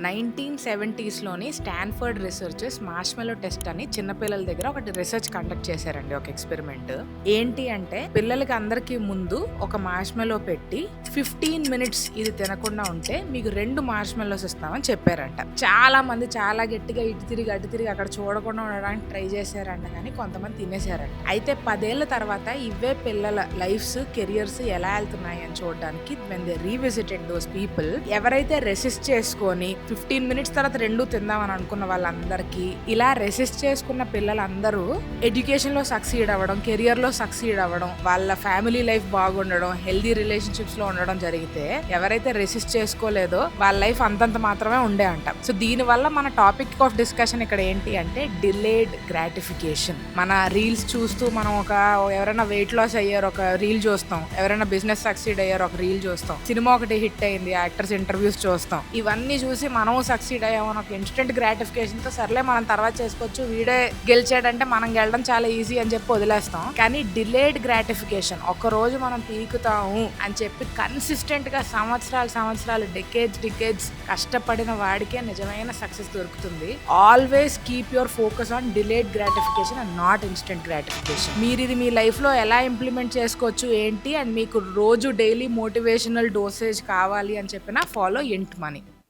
1970s Stanford రిసెర్చర్స్ marshmallow test అని చిన్నపిల్లల దగ్గర ఒకటి రీసెర్చ్ కండక్ట్ చేశారండి. ఒక ఎక్స్పెరిమెంట్ ఏంటి అంటే, పిల్లలకి అందరికీ ముందు ఒక మార్ష్మెలో పెట్టి 15 minutes ఇది తినకుండా ఉంటే మీకు 2 మార్ష్మెలోస్ ఇస్తామని చెప్పారంట. చాలా మంది చాలా గట్టిగా ఇటు తిరిగి అటు తిరిగి అక్కడ చూడకుండా ఉండడానికి ట్రై చేశారంట, కానీ కొంతమంది తినేశారంట. అయితే 10 ఏళ్ల తర్వాత ఇవే పిల్లల లైఫ్స్, కెరియర్స్ ఎలా వెళ్తున్నాయి అని చూడడానికి when they revisited those people, ఎవరైతే రెసిస్ట్ చేసుకొని 15 minutes తర్వాత 2 తిందామని అనుకున్న వాళ్ళందరికీ, ఇలా రెసిస్ట్ చేసుకున్న పిల్లలందరూ ఎడ్యుకేషన్ లో సక్సీడ్ అవ్వడం, కెరియర్ లో సక్సీడ్ అవ్వడం, వాళ్ళ ఫ్యామిలీ లైఫ్ బాగుండడం, హెల్దీ రిలేషన్షిప్స్ లో ఉండడం జరిగితే, ఎవరైతే రెసిస్ట్ చేసుకోలేదో వాళ్ళ లైఫ్ అంతంత మాత్రమే ఉండే అంట. సో దీని వల్ల మన టాపిక్ ఆఫ్ డిస్కషన్ ఇక్కడ ఏంటి అంటే డిలేడ్ గ్రాటిఫికేషన్. మన రీల్స్ చూస్తూ మనం ఎవరైనా వెయిట్ లాస్ అయ్యారు ఒక రీల్ చూస్తాం, ఎవరైనా బిజినెస్ సక్సీడ్ అయ్యారు ఒక రీల్ చూస్తాం, సినిమా ఒకటి హిట్ అయింది యాక్టర్స్ ఇంటర్వ్యూస్ చూస్తాం, ఇవన్నీ చూసి మనం సక్సీడ్ అయ్యామని ఒక ఇన్స్టెంట్ గ్రాటిఫికేషన్ తో సర్లే మనం తర్వాత చేసుకోవచ్చు, వీడే గెలిచాడంటే మనం గెలడం చాలా ఈజీ అని చెప్పి వదిలేస్తాం. కానీ డిలేడ్ గ్రాటిఫికేషన్, ఒక రోజు మనం పీకుతాము అని చెప్పి కన్సిస్టెంట్ గా సంవత్సరాలు డికేడ్స్ కష్టపడిన వాడికే నిజమైన సక్సెస్ దొరుకుతుంది. Always keep your focus on delayed gratification and not instant gratification. మీరు ఇది మీ లైఫ్ లో ఎలా ఇంప్లిమెంట్ చేసుకోవచ్చు ఏంటి, అండ్ మీకు రోజు డైలీ మోటివేషనల్ డోసేజ్ కావాలి అని చెప్పినా ఫాలో ఇంట్ మనీ.